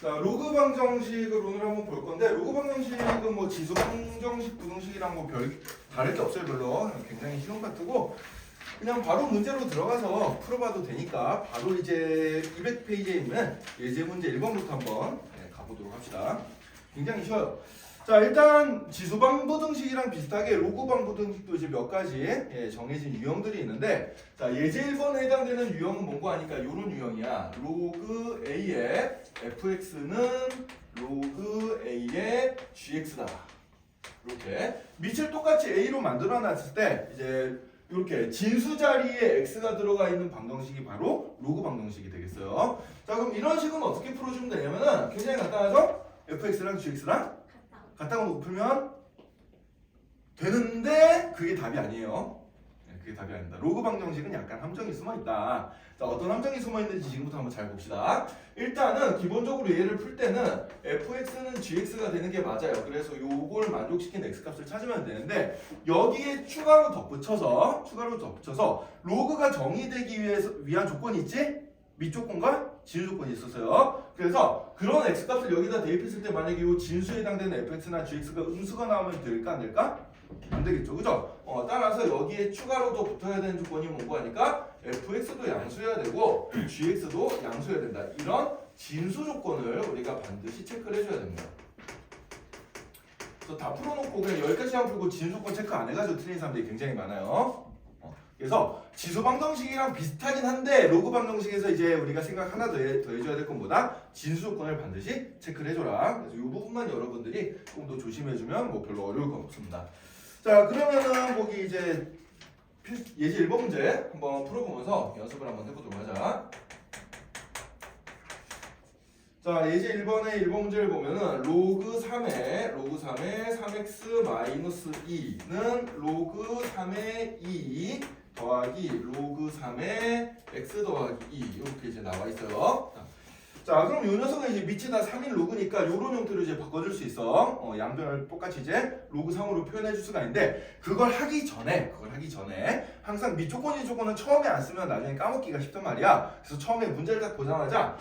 자, 로그 방정식을 오늘 한번 볼 건데, 로그 방정식은 뭐 지수 방정식, 부등식이랑 뭐 별 다를 게 없어요, 별로. 굉장히 쉬운 파트고, 그냥 바로 문제로 들어가서 풀어봐도 되니까 바로 이제 200페이지에 있는 예제 문제 1번부터 한번 가보도록 합시다. 굉장히 쉬워요. 자, 일단 지수방 부등식이랑 비슷하게 로그방 부등식도 이제 몇 가지 정해진 유형들이 있는데, 자, 예제 1번에 해당되는 유형은 뭔고 하니까 이런 유형이야. 로그 A의 fx는 로그 A의 gx다. 이렇게 밑을 똑같이 A로 만들어 놨을 때 이제 이렇게 진수 자리에 x가 들어가 있는 방정식이 바로 로그 방정식이 되겠어요. 자, 그럼 이런 식은 어떻게 풀어주면 되냐면은 굉장히 간단하죠? fx랑 gx랑 같다고 놓고 풀면 되는데 그게 답이 아니에요. 그게 답이 아닙니다. 로그 방정식은 약간 함정이 숨어 있다. 자, 어떤 함정이 숨어 있는지 지금부터 한번 잘 봅시다. 일단은 기본적으로 얘를 풀 때는 fx는 gx가 되는 게 맞아요. 그래서 요걸 만족시킨 x값을 찾으면 되는데, 여기에 추가로 덧붙여서 로그가 정의되기 위한 조건이 있지? 밑조건과 진수 조건이 있었어요. 그래서 그런 x값을 여기다 대입했을 때 만약에 이 진수에 해당되는 fx나 gx가 음수가 나오면 될까 안 될까? 안 되겠죠, 그죠? 따라서 여기에 추가로 더 붙어야 되는 조건이 뭔고 하니까 fx도 양수여야 되고 gx도 양수여야 된다. 이런 진수 조건을 우리가 반드시 체크를 해줘야 됩니다. 그래서 다 풀어놓고 그냥 여기까지만 풀고 진수 조건 체크 안 해가지고 틀린 사람들이 굉장히 많아요. 그래서 지수 방정식이랑 비슷하긴 한데 로그 방정식에서 이제 우리가 생각 하나 더 해줘야 될 건 뭐다? 진수 조건을 반드시 체크를 해줘라. 그래서 이 부분만 여러분들이 조금 더 조심해주면 뭐 별로 어려울 건 없습니다. 자, 그러면은 거기 이제 예제 1번 문제 한번 풀어보면서 연습을 한번 해보도록 하자. 자, 예제 1번의 1번 문제를 보면은 로그 3의 3x 마이너스 2는 로그 3의 2 더하기 로그 3의 x 더하기 2 이렇게 이제 나와 있어요. 자, 그럼 이 녀석은 이제 밑이 다 3인 로그니까 이런 형태로 이제 바꿔줄 수 있어. 양변을 똑같이 이제 로그 3으로 표현해 줄 수가 있는데, 그걸 하기 전에 항상 밑조건이 조건은 처음에 안 쓰면 나중에 까먹기가 쉽단 말이야. 그래서 처음에 문제를 딱 보자마자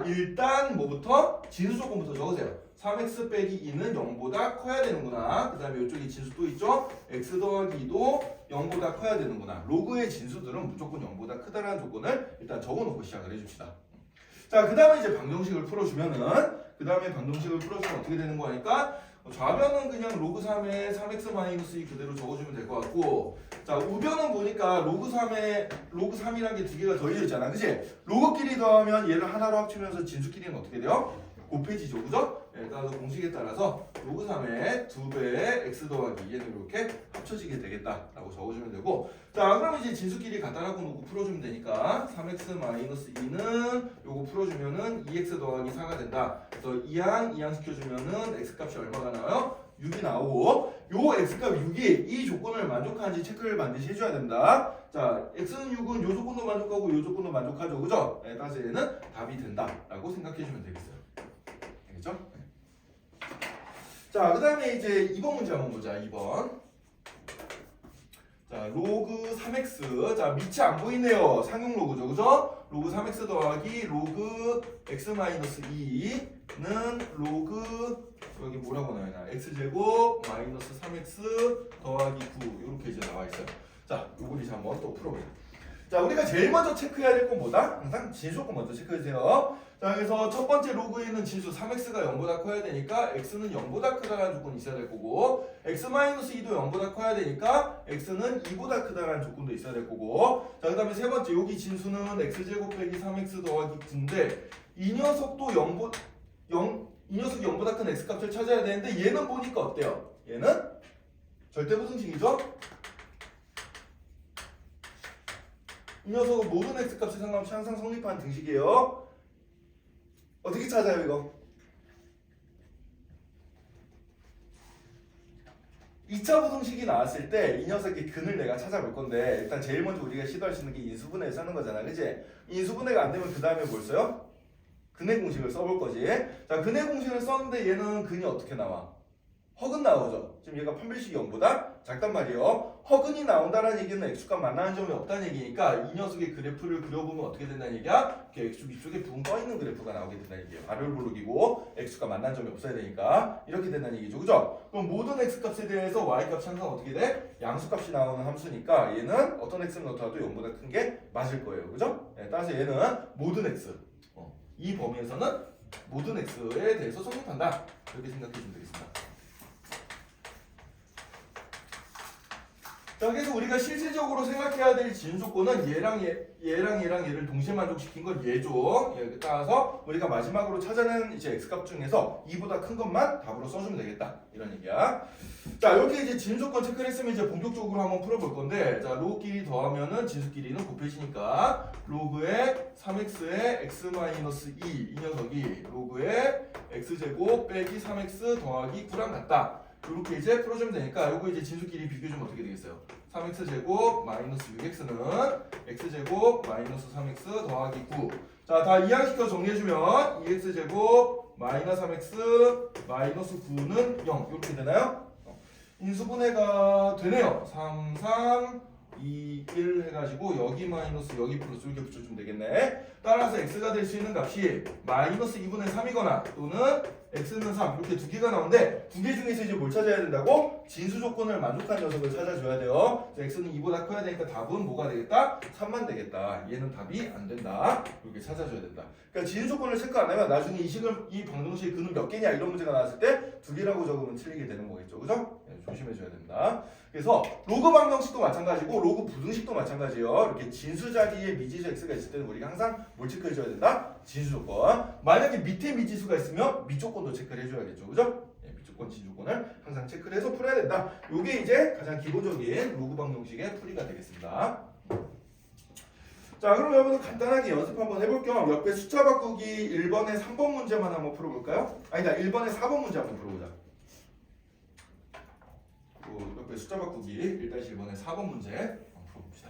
일단 뭐부터? 진수 조건부터 적으세요. 3x 빼기 2는 0보다 커야 되는구나. 그 다음에 이쪽에 진수 또 있죠? x 더하기 2도 0보다 커야 되는구나. 로그의 진수들은 무조건 0보다 크다라는 조건을 일단 적어놓고 시작을 해줍시다. 자, 그 다음에 이제 방정식을 풀어주면 어떻게 되는 거 하니까 좌변은 그냥 로그 3에 3x-2 그대로 적어주면 될 것 같고, 자, 우변은 보니까 로그 3이라는 게 두 개가 더해져 있잖아, 그치? 로그끼리 더하면 얘를 하나로 합치면서 진수끼리는 어떻게 돼요? 곱해지죠, 그죠? 따라서 공식에 따라서 로그 3의 2배의 x 더하기 얘는 이렇게 합쳐지게 되겠다라고 적어주면 되고, 자, 그럼 이제 진수끼리 갖다라고 놓고 풀어주면 되니까 3x-2는 요거 풀어주면은 2x 더하기 4가 된다. 그래서 이항 시켜주면은 x값이 얼마가 나와요? 6이 나오고, 요 x값 6이 이 조건을 만족하는지 체크를 반드시 해줘야 된다. 자, x는 6은 요 조건도 만족하고 요 조건도 만족하죠, 그죠? 따라서 얘는 답이 된다라고 생각해주면 되겠어요. 알겠죠? 자, 그 다음에 이제 2번 문제 한번 보자. 2번. 자, 로그 3x. 자, 밑이 안 보이네요. 상용 로그죠, 그죠? 로그 3x 더하기 로그 x-2는 로그 여기 뭐라고 나와있나? x제곱 마이너스 3x 더하기 9 이렇게 이제 나와 있어요. 자, 요걸 이제 한번 또 풀어보자. 자, 우리가 제일 먼저 체크해야 될 건 뭐다? 항상 진수 조건 먼저 체크해주세요. 자, 그래서 첫 번째 로그에 있는 진수 3x가 0보다 커야 되니까 x는 0보다 크다라는 조건이 있어야 될 거고, x-2도 0보다 커야 되니까 x는 2보다 크다라는 조건도 있어야 될 거고, 자, 그 다음에 세 번째 여기 진수는 x제곱 빼기 3x 더하기 9인데 이 녀석이 0보다 큰 x값을 찾아야 되는데 얘는 보니까 어때요? 얘는 절대부등식이죠? 이 녀석은 모든 x값에 상관없이 항상 성립하는 등식이에요. 어떻게 찾아요, 이거? 2차 부등식이 나왔을 때 이 녀석의 근을 내가 찾아볼 건데, 일단 제일 먼저 우리가 시도할 수 있는 게 인수분해에서 하는 거잖아, 그치? 인수분해가 안 되면 그 다음에 뭘 써요? 근의 공식을 써볼 거지. 자, 근의 공식을 썼는데 얘는 근이 어떻게 나와? 허근 나오죠. 지금 얘가 판별식이 0보다 작단 말이에요. 허근이 나온다는 얘기는 x값 만나는 점이 없다는 얘기니까 이 녀석의 그래프를 그려보면 어떻게 된다는 얘기야? 이렇게 x축 위쪽에 붕 떠있는 그래프가 나오게 된다는 얘기예요. 발열블록이고 x값 만나는 점이 없어야 되니까 이렇게 된다는 얘기죠. 그죠? 그럼 모든 x값에 대해서 y값이 항상 어떻게 돼? 양수값이 나오는 함수니까 얘는 어떤 x를 넣더라도 0보다 큰 게 맞을 거예요. 그죠? 네, 따라서 얘는 모든 x 이 범위에서는 모든 x에 대해서 성립한다. 이렇게 생각해 주면 되겠습니다. 자, 그래서 우리가 실질적으로 생각해야 될 지은 조건은 얘랑 얘를 동시에 만족시킨 건 얘죠. 따라서 우리가 마지막으로 찾아낸 이제 x값 중에서 2보다 큰 것만 답으로 써주면 되겠다. 이런 얘기야. 자, 이렇게 이제 지은 조건 체크를 했으면 이제 본격적으로 한번 풀어볼 건데, 자, 로그끼리 더하면은 진수끼리는 곱해지니까 로그의 3x의 x-2 이 녀석이 로그의 x제곱 빼기 3x 더하기 9랑 같다. 이렇게 이제 풀어주면 되니까 요거 이제 진수끼리 비교해주면 어떻게 되겠어요? 3x제곱 마이너스 6x는 x제곱 마이너스 3x 더하기 9. 자, 다 이항시켜 정리해주면 2x제곱 마이너스 3x 마이너스 9는 0 이렇게 되나요? 인수분해가 되네요. 3, 3, 2, 1 해가지고 여기 마이너스 여기 플러스 이렇게 붙여주면 되겠네. 따라서 x가 될 수 있는 값이 마이너스 2분의 3이거나 또는 x는 3 이렇게 두 개가 나오는데 두 개 중에서 이제 뭘 찾아야 된다고? 진수 조건을 만족한 녀석을 찾아줘야 돼요. x는 2보다 커야 되니까 답은 뭐가 되겠다? 3만 되겠다. 얘는 답이 안 된다. 이렇게 찾아줘야 된다. 그러니까 진수 조건을 체크 안 하면 나중에 이 방정식의 근은 몇 개냐 이런 문제가 나왔을 때 두 개라고 적으면 틀리게 되는 거겠죠. 그죠? 네, 조심해줘야 됩니다. 그래서 로그 방정식도 마찬가지고 로그 부등식도 마찬가지예요. 이렇게 진수 자리에 미지수 x가 있을 때는 우리가 항상 뭘 체크해줘야 된다? 진수 조건. 만약에 밑에 미지수가 있으면 밑조건도 체크를 해줘야겠죠. 그죠? 네, 밑조건, 진조건을 항상 체크를 해서 풀어야 된다. 이게 이제 가장 기본적인 로그 방정식의 풀이가 되겠습니다. 자, 그럼 여러분 간단하게 연습 한번 해볼 겸 옆에 숫자 바꾸기 1번에 3번 문제만 한번 풀어볼까요? 아니다, 1번에 4번 문제 한번 풀어보자. 옆에 숫자 바꾸기 1-1번에 4번 문제 한번 풀어봅시다.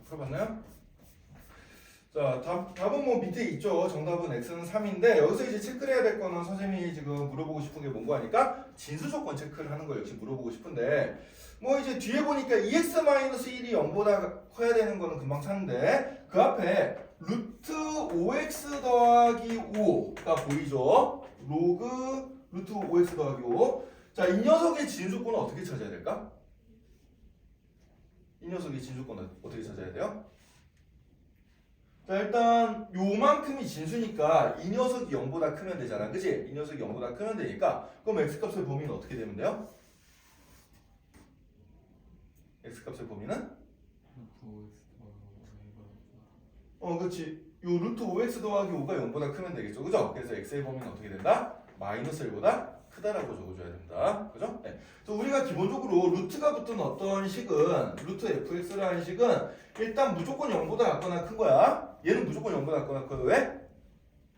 풀어봤나요? 자, 답은 뭐 밑에 있죠. 정답은 x는 3인데 여기서 이제 체크를 해야 될 거는 선생님이 지금 물어보고 싶은 게 뭔가 하니까 진수 조건 체크를 하는 거 역시 물어보고 싶은데 뭐 이제 뒤에 보니까 2x-1이 0보다 커야 되는 거는 금방 찾는데 그 앞에 루트 5x 더하기 5가 보이죠? 로그 루트 5x 더하기 5. 자, 이 녀석의 진수 조건은 어떻게 찾아야 될까? 이 녀석의 진수권은 어떻게 찾아야 돼요? 자, 일단 요만큼이 진수니까 이 녀석이 0보다 크면 되잖아. 그치? 이 녀석이 0보다 크면 되니까 그럼 x값의 범위는 어떻게 되면 돼요? x값의 범위는? 그렇지. 요 루트 5x 더하기 5가 0보다 크면 되겠죠. 그죠? 그래서 x의 범위는 어떻게 된다? 마이너스 1보다 크다라고 적어줘야 된다. 그죠? 네. 그래서 우리가 기본적으로 루트가 붙은 어떤 식은, 루트 fx라는 식은 일단 무조건 0보다 작거나 큰 거야. 얘는 무조건 0보다 작거나 커요. 왜?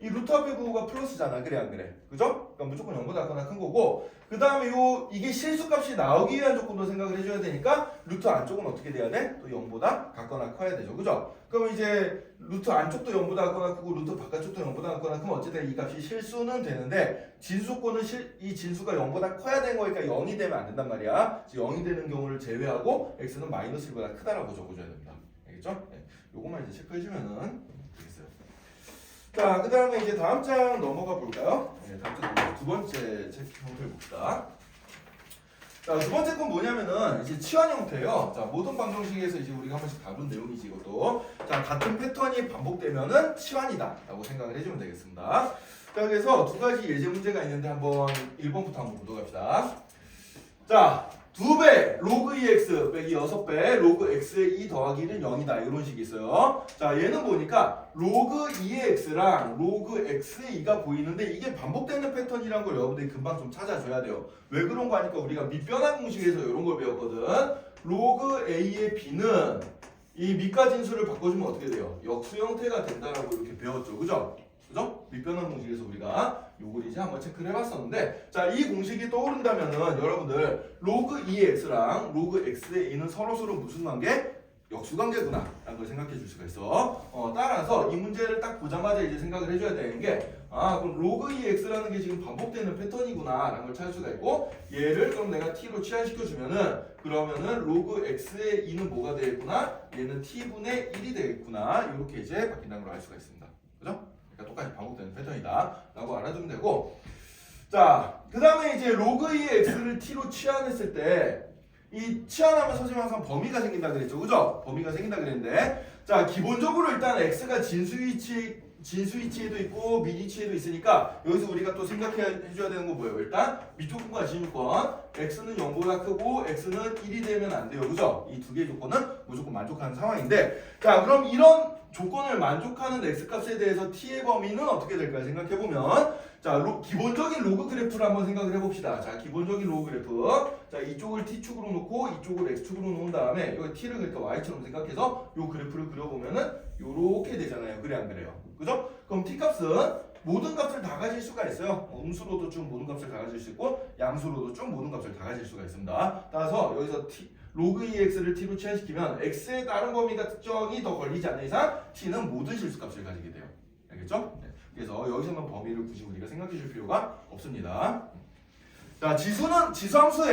이 루트 앞에 부호가 플러스잖아. 그래 안 그래? 그죠? 그러니까 무조건 0보다 작거나 큰 거고, 그 다음에 이게 실수값이 나오기 위한 조건도 생각을 해줘야 되니까 루트 안쪽은 어떻게 돼야 돼? 또 0보다 같거나 커야 되죠. 그죠? 그럼 이제 루트 안쪽도 0보다 같거나 크고 루트 바깥쪽도 0보다 같거나 크면 어쨌든 이 값이 실수는 되는데, 진수 조건은 이 진수가 0보다 커야 되는 거니까 0이 되면 안 된단 말이야. 0이 되는 경우를 제외하고 x는 마이너스 1보다 크다라고 적어줘야 됩니다. 알겠죠? 네. 요것만 이제 체크해주면은 되겠어요. 자, 그 다음에 이제 다음 장 넘어가 볼까요? 네, 다음 장 넘어가 두 번째 책 형태를 봅시다. 자, 두 번째 건 뭐냐면은 이제 치환 형태예요. 자, 모든 방정식에서 이제 우리가 한 번씩 다룬 내용이지 이것도. 자, 같은 패턴이 반복되면은 치환이다라고 생각을 해주면 되겠습니다. 자, 그래서 두 가지 예제 문제가 있는데 한번 1번부터 한번 보도록 합시다. 자, 2배 로그 2x 빼기 6배 로그 x의 2 더하기 1은 0이다 이런 식이 있어요. 자, 얘는 보니까 로그 2의 x랑 로그 x의 2가 보이는데 이게 반복되는 패턴이란 걸 여러분들이 금방 좀 찾아줘야 돼요. 왜 그런 거 하니까 우리가 밑변환 공식에서 이런 걸 배웠거든. 로그 a의 b는 이 밑과 진수를 바꿔주면 어떻게 돼요? 역수 형태가 된다라고 이렇게 배웠죠. 그죠? 그죠? 밑변환 공식에서 우리가 요걸 이제 한번 체크를 해봤었는데, 자, 이 공식이 떠오른다면은 여러분들 로그 2의 x랑 로그 x의 2는 서로 무슨 관계? 역수관계구나 라는 걸 생각해 줄 수가 있어. 따라서 이 문제를 딱 보자마자 이제 생각을 해줘야 되는 게, 그럼 로그 2x라는 게 지금 반복되는 패턴이구나 라는 걸 찾을 수가 있고, 얘를 그럼 내가 t로 치환시켜 주면은 그러면은 로그 x의 2는 뭐가 되겠구나? 얘는 t분의 1이 되겠구나. 이렇게 이제 바뀐다는 걸 알 수가 있습니다. 그죠? 그러니까 똑같이 반복되는 패턴이다 라고 알아두면 되고, 자, 그 다음에 이제 로그 2의 x를 t로 치환했을 때 이 치환하면 선생님 항상 범위가 생긴다 그랬죠. 그죠? 범위가 생긴다 그랬는데, 자, 기본적으로 일단 x가 진수 위치에도 있고 민 위치에도 있으니까 여기서 우리가 또 생각해줘야 되는 거 뭐예요? 일단 미조건과 진유권, x는 0보다 크고 x는 1이 되면 안 돼요. 그죠? 이 두 개의 조건은 무조건 만족하는 상황인데, 자, 그럼 이런 조건을 만족하는 x값에 대해서 t의 범위는 어떻게 될까요? 생각해보면, 자, 기본적인 로그 그래프를 한번 생각을 해봅시다. 자, 기본적인 로그 그래프. 자, 이쪽을 t축으로 놓고 이쪽을 x축으로 놓은 다음에 여기 t를 그러니까 y처럼 생각해서 요 그래프를 그려보면은 요렇게 되잖아요. 그래 안 그래요? 그죠? 그럼 t값은 모든 값을 다 가질 수가 있어요. 음수로도 쭉 모든 값을 다 가질 수 있고 양수로도 쭉 모든 값을 다 가질 수가 있습니다. 따라서 여기서 로그 2x를 t로 치환시키면 x에 따른 범위가 특정이 더 걸리지 않는 이상 t는 모든 실수값을 가지게 돼요. 알겠죠? 네. 그래서 여기서만 범위를 굳이 우리가 생각해 줄 필요가 없습니다. 자, 지수함수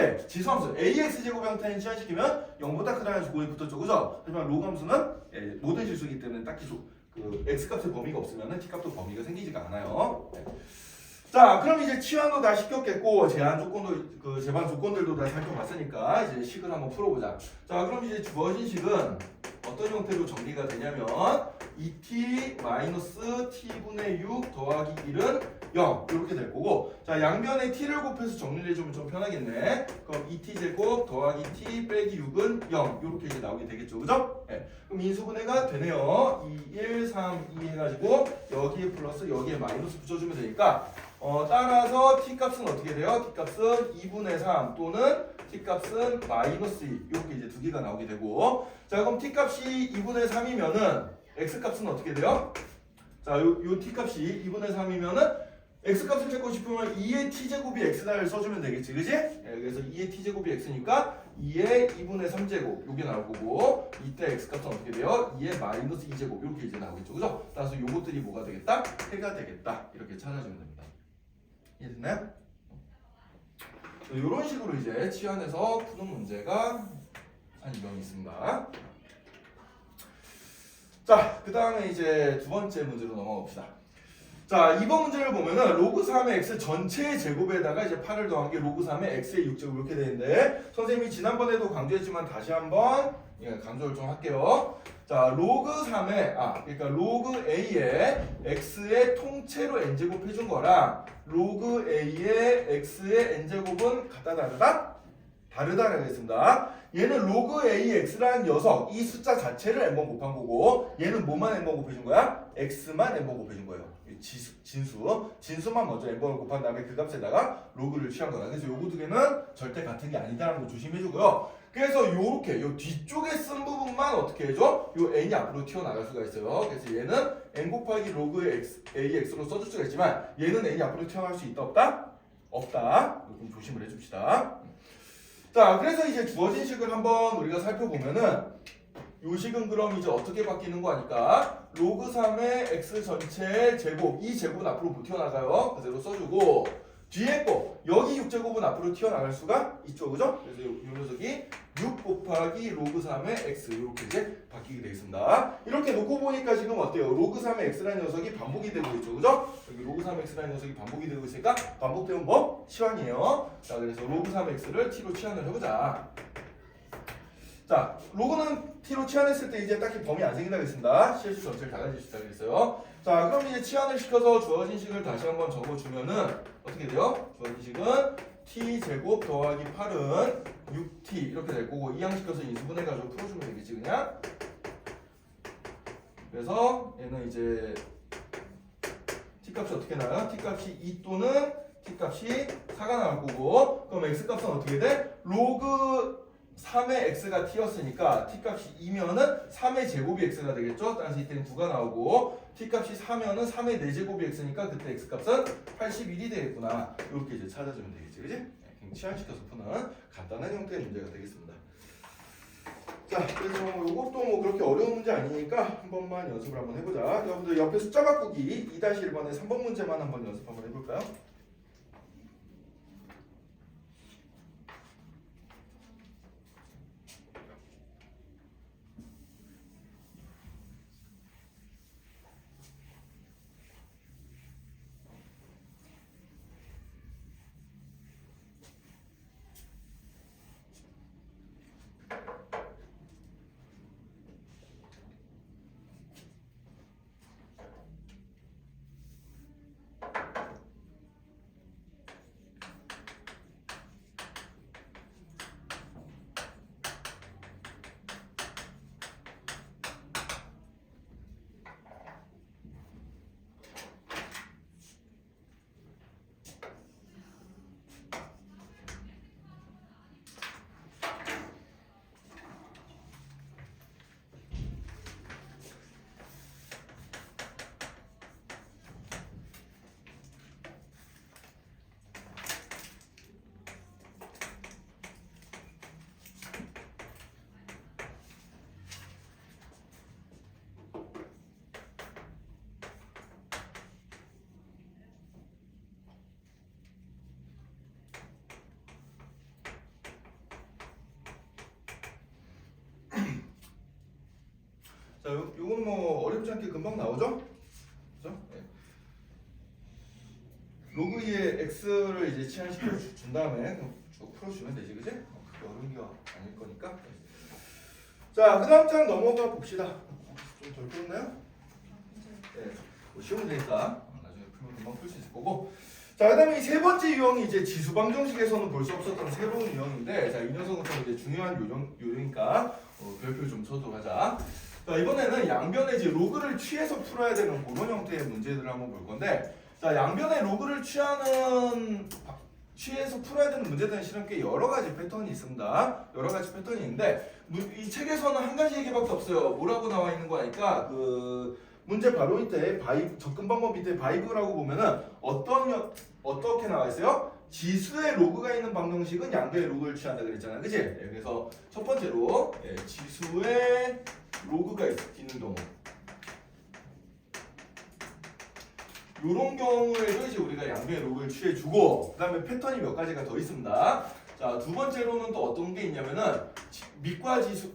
ax 제곱 형태는 치환시키면 0보다 크다는 조건이 붙었죠. 그죠? 하지만 로그 함수는 모든 실수이기 때문에 딱히 그 x값의 범위가 없으면 t값도 범위가 생기지가 않아요. 네. 자, 그럼 이제 치환도 다 시켰겠고 제한 조건도 그 제반 조건들도 다 살펴봤으니까 이제 식을 한번 풀어보자. 자, 그럼 이제 주어진 식은 어떤 형태로 정리가 되냐면 2t 마이너스 t분의 6 더하기 1은 0 이렇게 될 거고, 자, 양변에 t를 곱해서 정리를 해주면 좀 편하겠네. 그럼 2t 제곱 더하기 t 빼기 6은 0 이렇게 이제 나오게 되겠죠. 그죠? 네. 그럼 인수분해가 되네요. 2, 1, 3, 2 해가지고 여기에 플러스 여기에 마이너스 붙여주면 되니까 따라서 t값은 어떻게 돼요? t값은 2분의 3 또는 t값은 마이너스 2 이렇게 이제 두 개가 나오게 되고, 자, 그럼 t값이 2분의 3이면은 x값은 어떻게 돼요? 자, 요 t값이 2분의 3이면은 x값을 찾고 싶으면 2의 t제곱이 x다를 써주면 되겠지, 그지? 네, 그래서 2의 t제곱이 x니까 2의 2분의 3제곱 요게 나올 거고, 이때 x값은 어떻게 돼요? 2의 마이너스 2제곱 이렇게 이제 나오겠죠, 그죠? 따라서 요것들이 뭐가 되겠다? 해가 되겠다 이렇게 찾아주면 됩니다. 이해됐나요? 이런 식으로 이제 치환해서 푸는 문제가 한 2명 있습니다. 자, 그 다음에 이제 두 번째 문제로 넘어가 봅시다. 자, 이번 문제를 보면은 로그 3의 x 전체의 제곱에다가 이제 8을 더한 게 로그 3의 x의 6제곱 이렇게 되는데, 선생님이 지난번에도 강조했지만 다시 한번 강조를 좀 할게요. 자, 로그 3의 그러니까 로그 a의 x의 통째로 n제곱 해준 거랑 로그 a의 x의 n제곱은 같다 다르다? 다르다라고 했습니다. 얘는 로그 AX라는 녀석 이 숫자 자체를 n번 곱한 거고 얘는 뭐만 n번 곱해준 거야? x만 n번 곱해준 거예요. 진수만 먼저 n번을 곱한 다음에 그 값에다가 로그를 취한 거다. 그래서 요거 두 개는 절대 같은 게 아니다라는 거 조심해주고요. 그래서 요렇게 요 뒤쪽에 쓴 부분만 어떻게 해줘? 요 n이 앞으로 튀어나갈 수가 있어요. 그래서 얘는 n 곱하기 로그 AX로 써줄 수가 있지만 얘는 n이 앞으로 튀어나갈 수 있다 없다? 없다. 좀 조심을 해줍시다. 자, 그래서 이제 주어진 식을 한번 우리가 살펴보면은 요 식은 그럼 이제 어떻게 바뀌는 거 하니까 로그 3의 x 전체 제곱 이 제곱은 앞으로 못 튀어나가요. 그대로 써주고 뒤에 거 여기 6제곱은 앞으로 튀어나갈 수가 있죠. 그죠? 그래서 요 녀석이 6 곱하기 로그 3의 x 이렇게 이제 바뀌게 되겠습니다. 이렇게 놓고 보니까 지금 어때요? 로그 3의 x라는 녀석이 반복이 되고 있죠. 그죠? 여기 로그 3의 x라는 녀석이 반복이 되고 있으니까 반복되면 뭐? 치환이에요. 자, 그래서 로그 3의 x를 t로 치환을 해보자. 자, 로그는 t로 치환했을 때 이제 딱히 범위 안 생긴다고 했습니다. 실수 전체를 다 가질 수 있다고 했어요. 자, 그럼 이제 치환을 시켜서 주어진 식을 다시 한번 적어주면은 어떻게 돼요? 주어진 식은 t제곱 더하기 8은 6t 이렇게 될 거고 이항시켜서 인수분해가지고 풀어주면 되겠지 그냥. 그래서 얘는 이제 t값이 어떻게 나와요? t값이 2 또는 t값이 4가 나올 거고 그럼 x값은 어떻게 돼? 로그 3의 x가 t였으니까 t값이 2면은 3의 제곱이 x가 되겠죠? 따라서 이때는 9가 나오고 t값이 4면은 3의 4제곱이 x니까 그때 x값은 81이 되겠구나. 이렇게 이제 찾아주면 되겠지, 그지? 네, 치환시켜서 푸는 간단한 형태의 문제가 되겠습니다. 자, 그래서 이것도 뭐 그렇게 어려운 문제 아니니까 한 번만 연습을 한번 해보자. 여러분들 옆에 숫자 바꾸기 2-1번에 3번 문제만 한번 연습 한번 해볼까요? 자, 요건 뭐 어렵지 않게 금방 나오죠? 그죠? 네. 로그 2의 x를 이제 치환시켜 준 다음에 쭉 풀어주면 되지, 그지? 그게 어려운 게 아닐 거니까. 자, 그 다음 장 넘어가 봅시다. 좀 덜 풀었나요? 네, 뭐 쉬우면 되니까 나중에 풀면 금방 풀 수 있을 거고. 자, 그 다음에 이 세 번째 유형이 이제 지수방정식에서는 볼 수 없었던 새로운 유형인데, 자, 이 녀석은 좀 이제 중요한 요령이니까 별표 좀 쳐도록 하자. 자, 이번에는 양변의 이제 로그를 취해서 풀어야 되는 그런 형태의 문제들을 한번 볼 건데, 자, 양변의 로그를 취해서 풀어야 되는 문제들은 실은 꽤 여러 가지 패턴이 있습니다. 여러 가지 패턴이 있는데 이 책에서는 한 가지 얘기밖에 없어요. 뭐라고 나와 있는 거 하니까 그 문제 바로 밑에 접근 방법 밑에 바이브라고 보면은 어떻게 나와 있어요? 지수의 로그가 있는 방정식은 양변의 로그를 취한다 그랬잖아, 그치? 네, 그래서 첫 번째로 지수의 로그가 있는 경우, 이런 경우에도 이제 우리가 양변의 로그를 취해주고, 그 다음에 패턴이 몇 가지가 더 있습니다. 자, 두 번째로는 또 어떤 게 있냐면은 밑과 지수에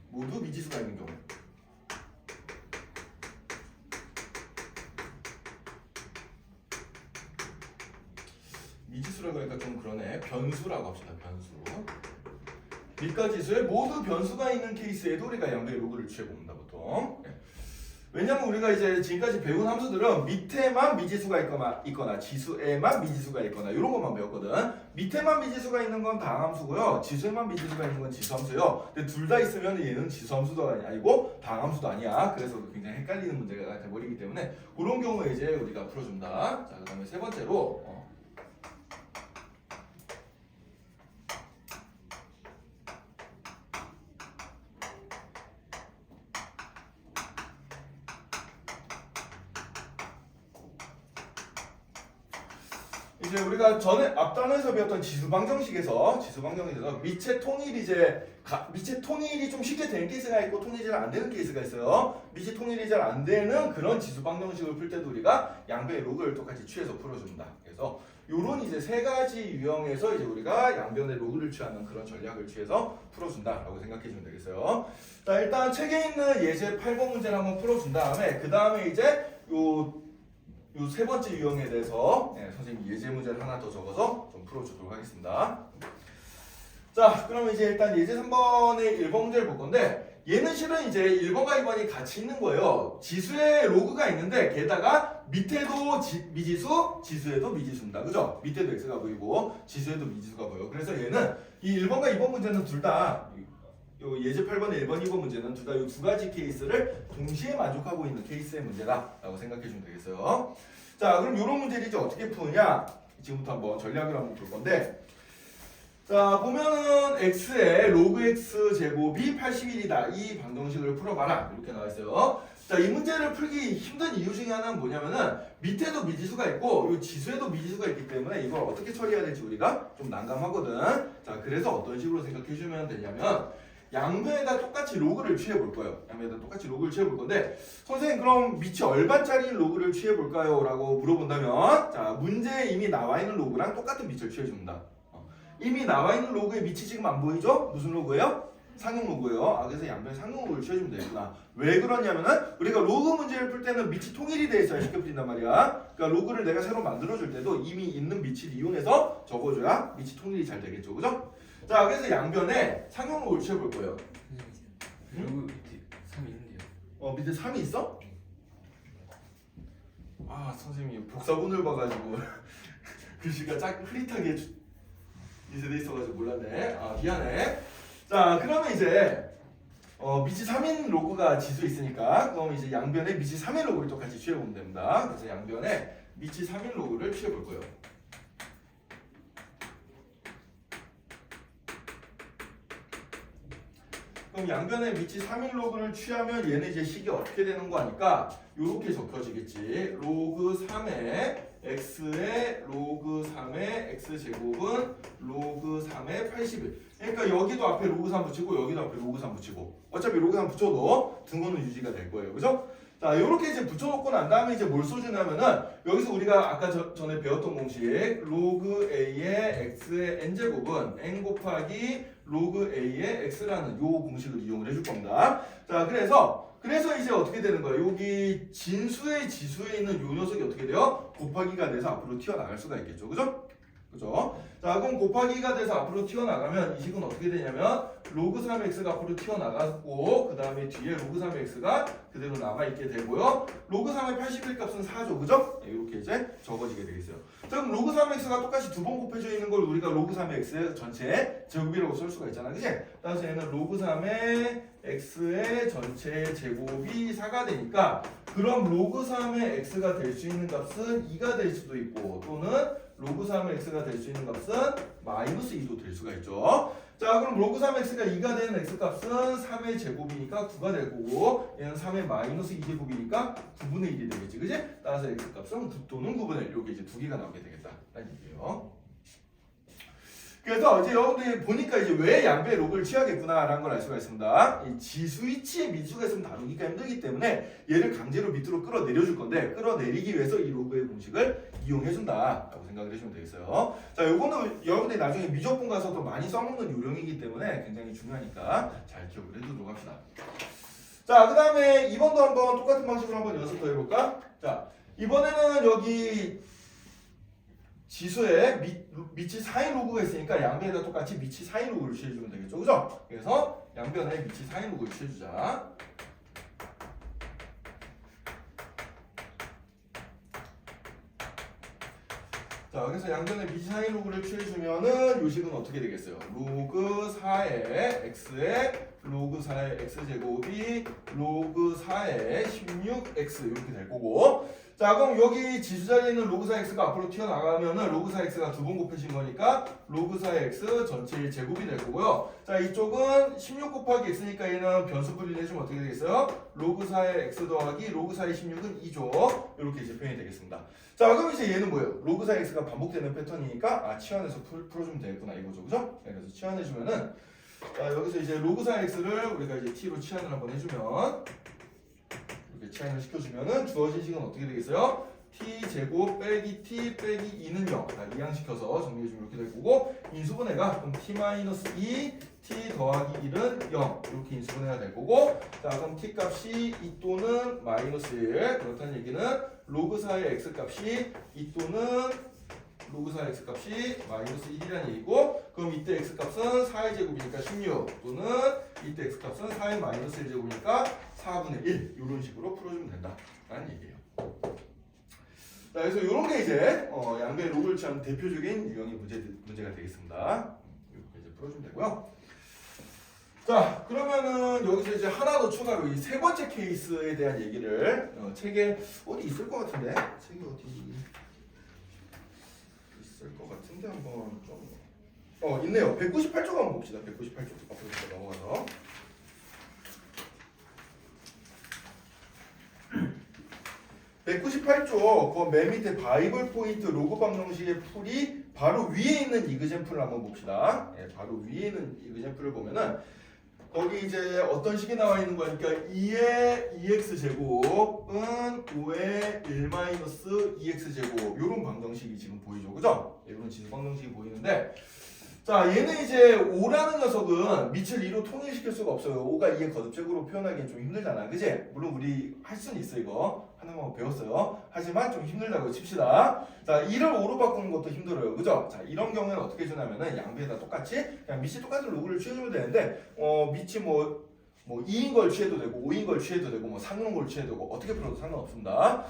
모두 미지수가 있는 경우. 미지수라고 하니까 좀 그러네. 변수라고 합시다. 변수. 밑과 지수에 모두 변수가 있는 케이스에도 우리가 양변의 로그를 취해봅니다. 보통. 왜냐면 우리가 이제 지금까지 배운 함수들은 밑에만 미지수가 있거나 지수에만 미지수가 있거나 이런 것만 배웠거든. 밑에만 미지수가 있는 건 다항함수고요. 지수에만 미지수가 있는 건 지수함수예요. 근데 둘 다 있으면 얘는 지수함수도 아니고 다항함수도 아니야. 그래서 굉장히 헷갈리는 문제가 돼버리기 때문에 그런 경우에 이제 우리가 풀어준다. 자, 그다음에 세 번째로 이제 우리가 전에 앞단에서 배웠던 지수방정식에서 미체 통일이 좀 쉽게 되는 케이스가 있고 통일이 잘 안 되는 케이스가 있어요. 미체 통일이 잘 안 되는 그런 지수방정식을 풀 때도 우리가 양변의 로그를 똑같이 취해서 풀어줍니다. 그래서 요런 이제 세 가지 유형에서 이제 우리가 양변의 로그를 취하는 그런 전략을 취해서 풀어준다라고 생각해 주면 되겠어요. 자, 일단 책에 있는 예제 8번 문제를 한번 풀어준 다음에 그 다음에 이제 요 세 번째 유형에 대해서 선생님이 예제 문제를 하나 더 적어서 좀 풀어주도록 하겠습니다. 자, 그러면 이제 일단 예제 3번의 1번 문제를 볼 건데 얘는 실은 이제 1번과 2번이 같이 있는 거예요. 지수에 로그가 있는데 게다가 밑에도 미지수, 지수에도 미지수입니다. 그죠? 밑에도 x가 보이고 지수에도 미지수가 보여요. 그래서 얘는 이 1번과 2번 문제는 둘 다 요 예제 8번의 1번, 2번 문제는 둘 다 이 두 가지 케이스를 동시에 만족하고 있는 케이스의 문제다라고 생각해 주면 되겠어요. 자, 그럼 이런 문제를 이제 어떻게 푸느냐? 지금부터 한번 전략을 한번 볼 건데, 자, 보면은 x의 로그 x 제곱이 81이다. 이 방정식을 풀어봐라. 이렇게 나와 있어요. 자, 이 문제를 풀기 힘든 이유 중에 하나는 뭐냐면은 밑에도 미지수가 있고 이 지수에도 미지수가 있기 때문에 이걸 어떻게 처리해야 될지 우리가 좀 난감하거든. 자, 그래서 어떤 식으로 생각해 주면 되냐면 양변에다 똑같이 로그를 취해 볼 거예요. 양변에다 똑같이 로그를 취해 볼 건데 선생님 그럼 밑이 얼마짜리 로그를 취해 볼까요? 라고 물어본다면 자, 문제에 이미 나와 있는 로그랑 똑같은 밑을 취해 줍니다. 이미 나와 있는 로그의 밑이 지금 안 보이죠? 무슨 로그예요? 상용 로그예요. 아, 그래서 양변에 상용 로그를 취해주면 되겠구나. 왜 그러냐면은 우리가 로그 문제를 풀 때는 밑이 통일이 돼 있어야 쉽게 풀린단 말이야. 그러니까 로그를 내가 새로 만들어줄 때도 이미 있는 밑을 이용해서 적어줘야 밑이 통일이 잘 되겠죠, 그죠? 자, 그래서 양변에 상용 로그를 취해볼 거예요. 로그 밑에 3이 있는데요. 밑에 3이 있어? 아, 선생님이 복사본을 봐가지고 글씨가 흐릿하게 인쇄돼 있어가지고 몰랐네. 아, 미안해. 자, 그러면 이제 밑이 3인 로그가 지수 있으니까 그럼 이제 양변에 밑이 3인 로그를 똑같이 취해보면 됩니다. 그래서 양변에 밑이 3인 로그를 취해볼 거예요. 그럼 양변에 밑이 3인 로그를 취하면 얘는 이제 식이 어떻게 되는 거 아니까 이렇게 적혀지겠지. 로그 3의 x의 로그 3의 x제곱은 로그 3의 81. 그러니까 여기도 앞에 로그 3 붙이고 여기도 앞에 로그 3 붙이고 어차피 로그 3 붙여도 등호는 유지가 될 거예요. 그죠? 자, 이렇게 이제 붙여놓고 난 다음에 이제 뭘 써주냐면은 여기서 우리가 아까 전에 배웠던 공식 로그 a의 x의 n제곱은 n 곱하기 로그 a의 x라는 요 공식을 이용을 해줄 겁니다. 자, 그래서 이제 어떻게 되는 거예요? 여기 진수의 지수에 있는 요 녀석이 어떻게 돼요? 곱하기가 돼서 앞으로 튀어나갈 수가 있겠죠. 그죠? 그죠? 자, 그럼 곱하기가 돼서 앞으로 튀어나가면 이 식은 어떻게 되냐면 로그 3x가 앞으로 튀어나가고 그 다음에 뒤에 로그 3x가 그대로 남아있게 되고요. 로그 3의 81 값은 4죠. 그죠? 네, 이렇게 이제 적어지게 되겠어요. 자, 그럼 로그 3x가 똑같이 두 번 곱해져 있는 걸 우리가 로그 3의 x 전체 제곱이라고 쓸 수가 있잖아. 그치? 따라서 얘는 로그 3의 x의 전체 제곱이 4가 되니까 그럼 로그 3의 x가 될 수 있는 값은 2가 될 수도 있고 또는 로그 3의 x가 될 수 있는 값은 마이너스 2도 될 수가 있죠. 자, 그럼 로그 3x가 2가 되는 x값은 3의 제곱이니까 9가 될 거고 얘는 3의 마이너스 2제곱이니까 9분의 1이 되겠지. 그지? 따라서 x값은 9 또는 9분의 1 요게 이제 두 개가 나오게 되겠다 라는 얘기예요. 그래서 이제 여러분들이 보니까 이제 왜 양변의 로그를 취하겠구나라는 걸 알 수가 있습니다. 이 지수 위치에 미지수가 있으면 다루기가 힘들기 때문에 얘를 강제로 밑으로 끌어내려줄 건데 끌어내리기 위해서 이 로그의 공식을 이용해준다라고 생각을 해주면 되겠어요. 자, 요거는 여러분들이 나중에 미적분 가서도 많이 써먹는 요령이기 때문에 굉장히 중요하니까 잘 기억을 해두도록 합시다. 자, 그 다음에 2번도 한번 똑같은 방식으로 한번 연습 더 해볼까? 자, 이번에는 여기 지수에 밑이 4인 로그가 있으니까 양변에다 똑같이 밑이 4인 로그를 취해주면 되겠죠. 그죠? 그래서 양변에 밑이 4인 로그를 취해주자. 자, 그래서 양변에 미지 사인 로그를 취해주면은 요식은 어떻게 되겠어요? 로그 4의 x에 로그 4의 x제곱이 로그 4의 16x 이렇게 될 거고, 자 그럼 여기 지수 자리에 있는 로그 4x가 앞으로 튀어나가면은 로그 4x가 두 번 곱해진 거니까 로그 4의 x 전체의 제곱이 될 거고요. 자 이쪽은 16 곱하기 x니까 얘는 변수 분리를 해주면 어떻게 되겠어요? 로그 4의 x 더하기 로그 4의 16은 2죠. 이렇게 이제 표현이 되겠습니다. 자 그럼 이제 얘는 뭐예요? 로그 4x가 반복되는 패턴이니까 치환해서 풀어주면 되겠구나 이거죠, 그죠? 네, 그래서 치환해주면은, 자 여기서 이제 로그 4x를 우리가 이제 t로 치환을 한번 해주면, 이렇게 치환을 시켜주면은 주어진 식은 어떻게 되겠어요? t 제곱 빼기 t 빼기 2는 0. 이항시켜서 정리해주면 이렇게 될 거고, 인수분해가 그럼 t 마이너스 2 t 더하기 1은 0 이렇게 인수분해가 될 거고, 자 그럼 t 값이 2 또는 마이너스 1 그렇다는 얘기는 로그 4의 x 값이 2 또는 로그 4의 x 값이 마이너스 1이라는 얘기고, 그럼 이때 x 값은 4의 제곱이니까 16 또는 이때 x 값은 4의 마이너스 1 제곱이니까 4분의 1 이런 식으로 풀어주면 된다라는 얘기예요. 자, 그래서 이런 게 이제 양변의 로그를 취한 대표적인 유형의 문제가 되겠습니다. 이렇게 이제 풀어주면 되고요. 자, 그러면은 여기서 이제 하나 더 추가로 이 세 번째 케이스에 대한 얘기를 책에 어디 있을 것 같은데, 책이 어디 있을 것 같은데 한번 좀 있네요. 198쪽 한번 봅시다. 198쪽 앞으로 넘어가서. 198쪽 그 맨 밑에 바이블 포인트 로그 방정식의 풀이 바로 위에 있는 이그젠플을 한번 봅시다. 예, 바로 위에 있는 이그젠플을 보면은 거기 이제 어떤 식이 나와 있는 거니까 2의 2x 제곱은 5의 1 마이너스 2x 제곱 이런 방정식이 지금 보이죠, 그죠? 이런 지수 방정식이 보이는데, 자 얘는 이제 5라는 녀석은 밑을 2로 통일시킬 수가 없어요. 5가 2의 거듭제곱으로 표현하기엔 좀 힘들잖아, 그지? 물론 우리 할 수는 있어, 이거 하나만 배웠어요. 하지만 좀 힘들다고 칩시다. 자 2를 5로 바꾸는 것도 힘들어요, 그죠? 자 이런 경우에는 어떻게 해주냐면은 양변에다 똑같이 그냥 밑이 똑같은 로그를 취해주면 되는데, 밑이 뭐 2인 걸 취해도 되고 5인 걸 취해도 되고 뭐 상용 걸 취해도 되고 어떻게 풀어도 상관없습니다.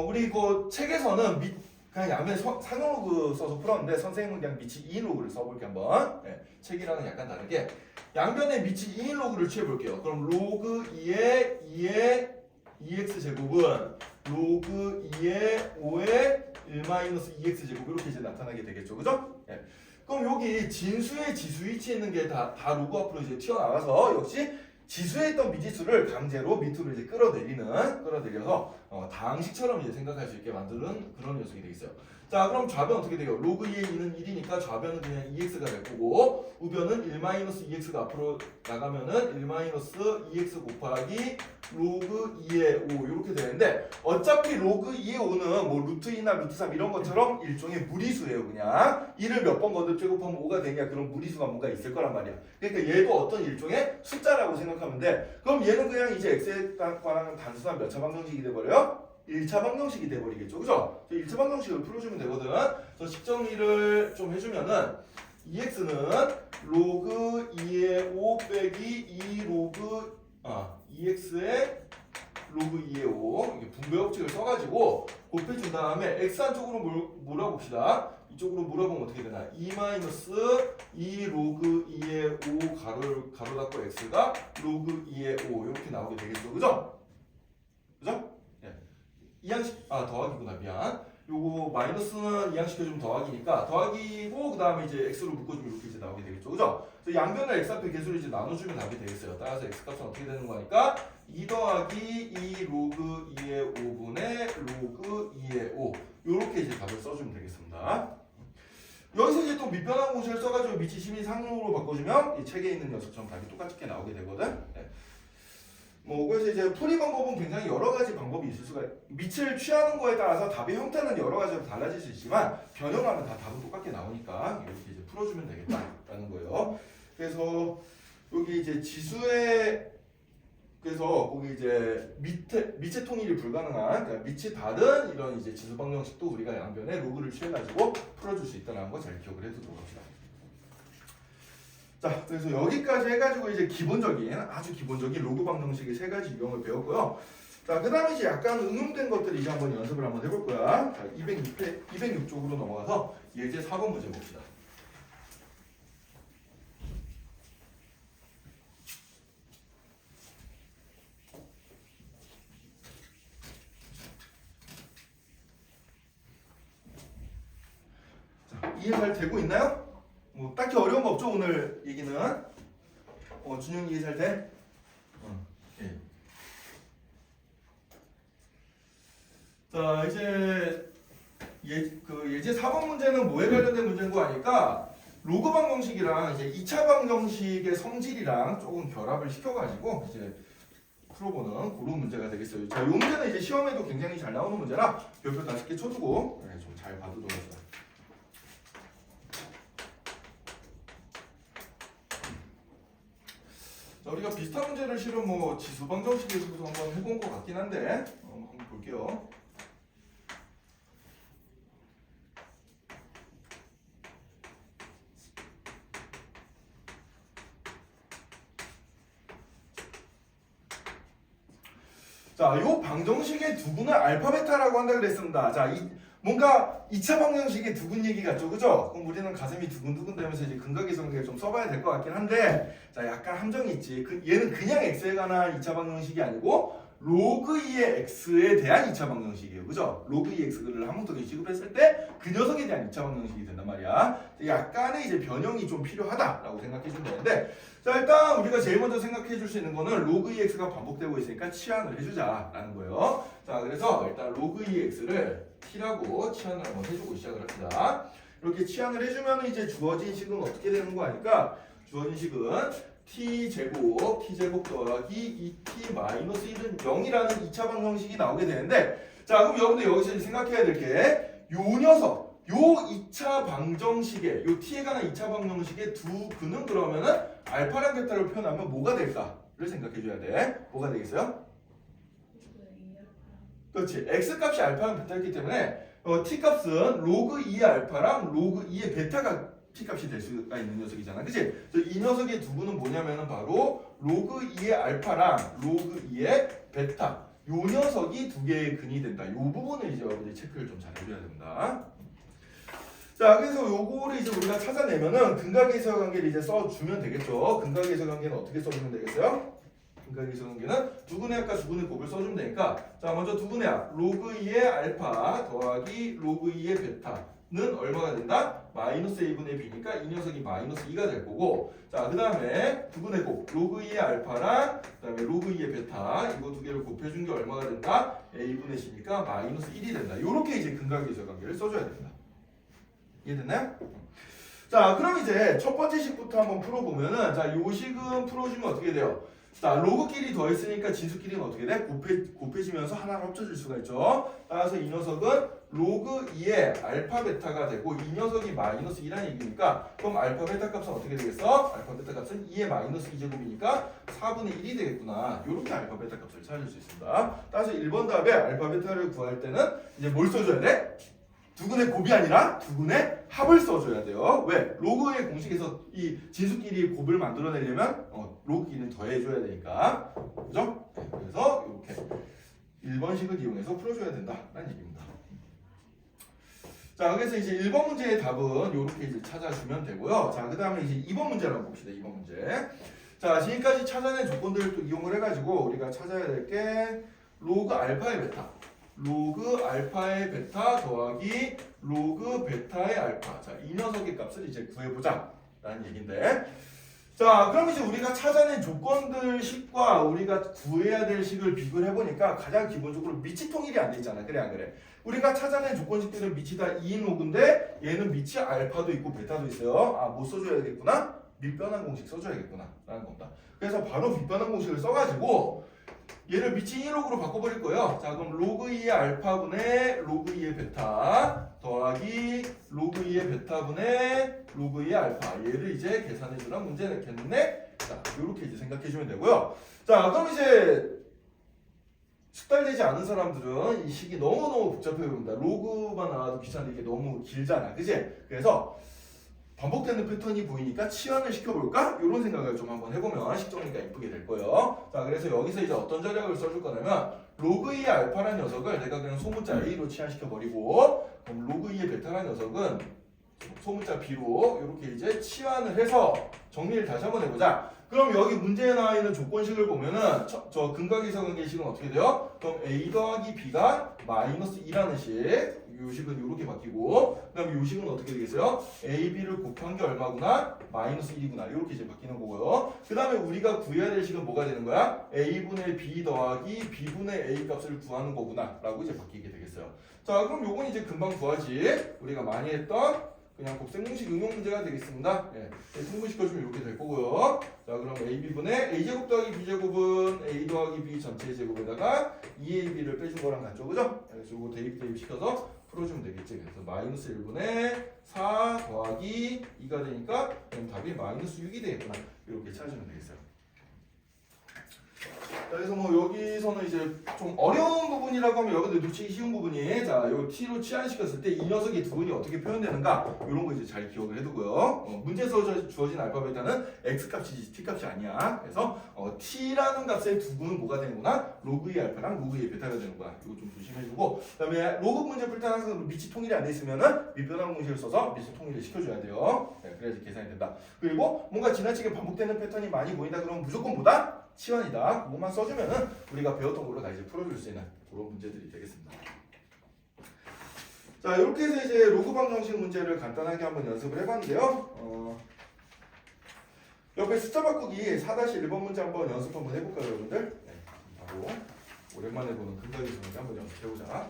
우리 그 책에서는 그냥 양변에 상용 로그 써서 풀었는데, 선생님은 그냥 밑이 2인 로그를 써볼게 한번. 네, 책이랑은 약간 다르게 양변에 밑이 2인 로그를 취해볼게요. 그럼 로그 2의 2x 제곱은 로그 2의 5의 1 마이너스 2x 제곱 이렇게 이제 나타나게 되겠죠, 그죠? 네. 그럼 여기 진수의 지수 위치에 있는 게 다 로그 앞으로 이제 튀어나와서 역시 지수에 있던 미지수를 강제로 밑으로 이제 끌어들여서 다항식처럼 이제 생각할 수 있게 만드는 그런 녀석이 되겠어요. 자, 그럼 좌변 어떻게 돼요? 로그 2의 2는 1이니까 좌변은 그냥 2x가 될 거고, 우변은 1-2x가 앞으로 나가면은 1-2x 곱하기 로그 2의 5 이렇게 되는데, 어차피 로그 2의 5는 뭐 루트 2나 루트 3 이런 것처럼 일종의 무리수예요. 그냥 2를 몇 번 거듭 제곱하면 5가 되냐, 그런 무리수가 뭔가 있을 거란 말이야. 그러니까 얘도 어떤 일종의 숫자라고 생각하면 돼. 그럼 얘는 그냥 이제 x에 관한 단순한 몇 차 방정식이 돼버려요? 1차 방정식이 돼버리겠죠, 그죠? 1차 방정식을 풀어주면 되거든. 그래서 식정리를 좀 해주면은 2x는 로그 2의 5 빼기 2 로그 2x의 로그 2의 5 이게 분배법칙을 써가지고 곱해준 다음에 x 한쪽으로 몰아봅시다. 이쪽으로 몰아보면 어떻게 되나? 2 마이너스 2 로그 2의 5 가로 닫고 x가 로그 2의 5 이렇게 나오게 되겠죠, 그죠? 그죠? 이항식 더하기구나, 미안. 요거 마이너스는 이항시켜주면 더하기니까 더하기고, 그 다음에 이제 x로 묶어주면 이렇게 이제 나오게 되겠죠, 그죠? 그래서 양변을 x 앞에 개수를 이제 나눠주면 답이 되겠어요. 따라서 x 값은 어떻게 되는 거니까 2 더하기 2 로그 2의 5분의 로그 2의 5 요렇게 이제 답을 써주면 되겠습니다. 여기서 이제 또 밑변환 공식을 써가지고 밑이 심이 상용으로 바꿔주면 이 책에 있는 녀석처럼 답이 똑같게 나오게 되거든. 네. 그래서 이제 풀이 방법은 굉장히 여러 가지 방법이 있을 수가, 밑을 취하는 거에 따라서 답의 형태는 여러 가지로 달라질 수 있지만 변형하면 다 답은 똑같게 나오니까 이렇게 이제 풀어주면 되겠다라는 거예요. 그래서 여기 이제 지수의, 그래서 거기 이제 밑의 통일이 불가능한, 그러니까 밑이 다른 이런 이제 지수 방정식도 우리가 양변에 로그를 취해가지고 풀어줄 수 있다는 거 잘 기억을 해두도록 합시다. 자, 그래서 여기까지 해가지고 이제 기본적인, 아주 기본적인 로그 방정식의 세 가지 유형을 배웠고요. 자, 그 다음에 이제 약간 응용된 것들을 이제 한번 연습을 한번 해볼 거야. 자, 206쪽으로 넘어가서 예제 4번 문제 봅시다. 자, 이해 잘 되고 있나요? 뭐 딱히 어려운 거 없죠, 오늘 얘기는? 준영이 이해 잘 돼? 예. 자, 이제 예제 4번 문제는 뭐에 관련된 문제인 거 아니까 로그 방정식이랑 이제 2차 방정식의 성질이랑 조금 결합을 시켜가지고 이제 풀어보는 그런 문제가 되겠어요. 자, 이 문제는 이제 시험에도 굉장히 잘 나오는 문제라 별표 5개 쳐두고 좀 잘 봐두도록 합시다. 자, 우리가 비슷한 문제를 실은 뭐 지수 방정식에서도 한번 해본 것 같긴 한데 한번 볼게요. 자, 요 방정식의 두근을 알파 베타라고 한다 그랬습니다. 자, 뭔가 2차 방정식의 두근 얘기 같죠, 그죠? 그럼 우리는 가슴이 두근두근 되면서 이제 근각이성계 좀 써봐야 될 것 같긴 한데, 자, 약간 함정이 있지. 얘는 그냥 x에 관한 2차 방정식이 아니고 로그 2의 x에 대한 2차 방정식이에요, 그죠? 로그 2x를 한문턱에 취급했을 때 그 녀석에 대한 2차 방정식이 된단 말이야. 약간의 이제 변형이 좀 필요하다라고 생각해주면 되는데, 자, 일단 우리가 제일 먼저 생각해 줄 수 있는 거는 로그 2x가 반복되고 있으니까 치환을 해주자라는 거예요. 자, 그래서 일단 로그 2x를 t라고 치환을 한번 해주고 시작을 합니다. 이렇게 치환을 해주면 이제 주어진 식은 어떻게 되는 거 아니까 주어진 식은 t제곱 더하기 2t 마이너스 1은 0이라는 2차 방정식이 나오게 되는데, 자, 그럼 여러분들 여기서 생각해야 될 게 요 녀석 요 2차 방정식의 요 t에 관한 2차 방정식의 두 근은 그러면은 알파랑 베타를 표현하면 뭐가 될까를 생각해 줘야 돼. 뭐가 되겠어요? 그렇지. x 값이 알파랑 베타였기 때문에 t 값은 로그 2의 알파랑 로그 2의 베타가 t 값이 될 수가 있는 녀석이잖아. 그치? 이 녀석의 두 근은 뭐냐면은 바로 로그 2의 알파랑 로그 2의 베타, 요 녀석이 두 개의 근이 된다. 요 부분을 이제 여러분들이 체크를 좀 잘 해줘야 됩니다. 자, 그래서 요거를 이제 우리가 찾아내면은 근각의서 관계를 이제 써주면 되겠죠. 근각의서 관계는 어떻게 써주면 되겠어요? 근각의서 관계는 두근의 합과 두근의 곱을 써주면 되니까, 자, 먼저 두근의 합 로그 2의 알파 더하기 로그 2의 베타는 얼마가 된다? 마이너스 a분의 b니까 이 녀석이 마이너스 2가 될 거고, 자, 그 다음에 두근의 곱 로그 2의 알파랑 그 다음에 로그 2의 베타 이거 두 개를 곱해준 게 얼마가 된다? a분의 c니까 마이너스 1이 된다. 요렇게 이제 근각의서 관계를 써줘야 됩니다. 이해됐나요? 자, 그럼 이제 첫 번째 식부터 한번 풀어보면은, 자, 요 식은 풀어주면 어떻게 돼요? 자, 로그끼리 더했으니까 진수끼리는 어떻게 돼? 곱해지면서 하나를 합쳐줄 수가 있죠. 따라서 이 녀석은 로그 2의 알파 베타가 되고 이 녀석이 마이너스 2라는 얘기니까, 그럼 알파 베타 값은 어떻게 되겠어? 알파 베타 값은 2의 마이너스 2제곱이니까 4분의 1이 되겠구나. 요렇게 알파 베타 값을 찾을 수 있습니다. 따라서 1번 답에 알파 베타를 구할 때는 이제 뭘 써줘야 돼? 두근의 곱이 아니라 두근의 합을 써줘야 돼요. 왜? 로그의 공식에서 이 진수끼리 곱을 만들어내려면 로그끼리는 더해줘야 되니까. 그죠? 네, 그래서 이렇게 1번식을 이용해서 풀어줘야 된다라는 얘기입니다. 자, 그래서 이제 1번 문제의 답은 이렇게 이제 찾아주면 되고요. 자, 그 다음에 이제 2번 문제를 한번 봅시다. 2번 문제. 자, 지금까지 찾아낸 조건들을 또 이용을 해가지고 우리가 찾아야 될 게 로그 알파의 베타. 로그 알파의 베타 더하기 로그 베타의 알파. 자, 이 녀석의 값을 이제 구해보자 라는 얘기인데, 자, 그럼 이제 우리가 찾아낸 조건들 식과 우리가 구해야 될 식을 비교를 해보니까 가장 기본적으로 밑이 통일이 안 돼 있잖아. 그래 안 그래? 우리가 찾아낸 조건식들은 밑이 다 2인 로그인데 얘는 밑이 알파도 있고 베타도 있어요. 아, 뭐 써줘야겠구나? 밑변환 공식 써줘야겠구나 라는 겁니다. 그래서 바로 밑변환 공식을 써가지고 얘를 밑이 1로그로 바꿔버릴 거예요. 자, 그럼 로그 2의 알파분의 로그 2의 베타 더하기 로그 2의 베타분의 로그 2의 알파, 얘를 이제 계산해주란 문제겠네. 자, 이렇게 이제 생각해주면 되고요. 자, 그럼 이제 숙달되지 않은 사람들은 이 식이 너무너무 복잡해 보입니다. 로그만 나와도 귀찮은데 이게 너무 길잖아, 그지? 그래서 반복되는 패턴이 보이니까 치환을 시켜볼까? 이런 생각을 좀 한번 해보면 식정리가 이쁘게 될 거예요. 자, 그래서 여기서 이제 어떤 전략을 써줄 거냐면 로그 2의 알파라는 녀석을 내가 그냥 소문자 A로 치환시켜버리고 그럼 로그 2의 베타라는 녀석은 소문자 B로 이렇게 이제 치환을 해서 정리를 다시 한번 해보자. 그럼 여기 문제에 나와 있는 조건식을 보면은 저 근각에서 관계식은 어떻게 돼요? 그럼 A 더하기 B가 마이너스 2라는 식, 요 식은 이렇게 바뀌고 그 다음에 요 식은 어떻게 되겠어요? A, B를 곱한 게 얼마구나? 마이너스 1이구나 이렇게 이제 바뀌는 거고요. 그 다음에 우리가 구해야 될 식은 뭐가 되는 거야? A분의 B 더하기 B분의 A 값을 구하는 거구나 라고 이제 바뀌게 되겠어요. 자, 그럼 요건 이제 금방 구하지. 우리가 많이 했던 그냥 곱셈공식 응용 문제가 되겠습니다. 예, 통분시켜주면 이렇게 될 거고요. 자, 그럼 AB분의 A제곱 더하기 B제곱은 A 더하기 B 전체 제곱에다가 2AB를 빼준 거랑 같죠, 그죠? 그래서 이거 대입시켜서 풀어주면 되겠지. 그래서 마이너스 1분의 4 더하기 2가 되니까 그럼 답이 마이너스 6이 되겠구나. 이렇게 찾으면 되겠어요. 자, 그래서 뭐 여기서는 이제 좀 어려운 부분이라고 하면 여기도 놓치기 쉬운 부분이 자, 요 t로 치환시켰을 때 이 녀석의 두근이 어떻게 표현되는가 이런 거 이제 잘 기억을 해두고요. 문제에서 주어진 알파 베타는 x 값이지 t 값이 아니야. 그래서 t라는 값의 두근은 뭐가 되는구나? 로그 2 알파랑 로그 2 베타가 되는구나. 이거 좀 조심해주고 그다음에 로그 문제 풀 때 항상 밑이 통일이 안 돼 있으면은 밑변환 공식을 써서 밑을 통일을 시켜줘야 돼요. 네, 그래야지 계산이 된다. 그리고 뭔가 지나치게 반복되는 패턴이 많이 보인다 그러면 무조건 뭐다? 치환이다. 그것만 써주면은 우리가 배웠던 걸로 다 이제 풀어줄 수 있는 그런 문제들이 되겠습니다. 자, 이렇게 해서 이제 로그 방정식 문제를 간단하게 한번 연습을 해봤는데요. 옆에 숫자 바꾸기 4-1번 문제 한번 연습 한번 해볼까요, 여러분들? 네, 바로 오랜만에 보는 근각에서 문제 한번 연습해보자.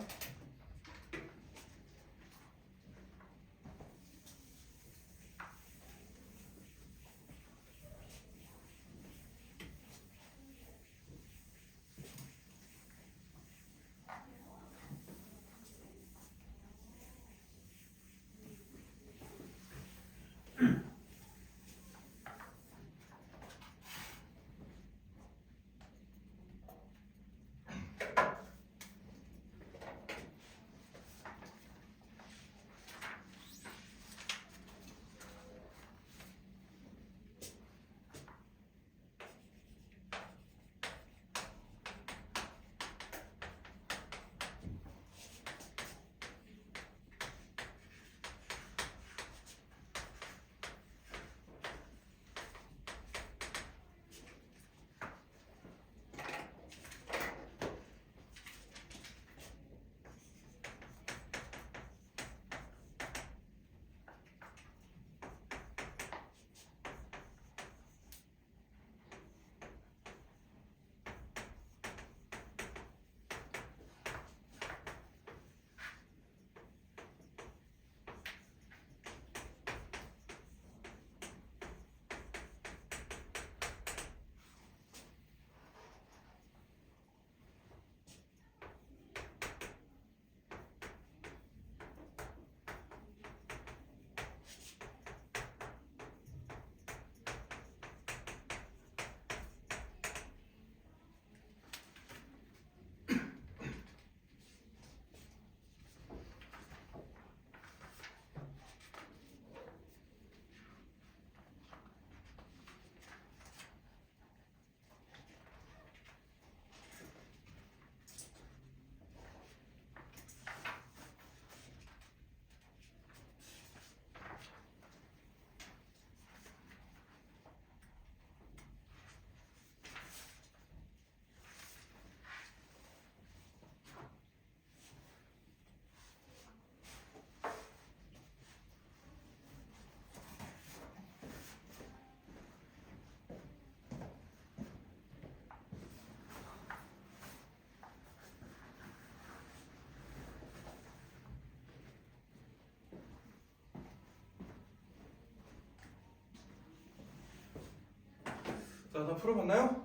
자, 다 풀어봤나요?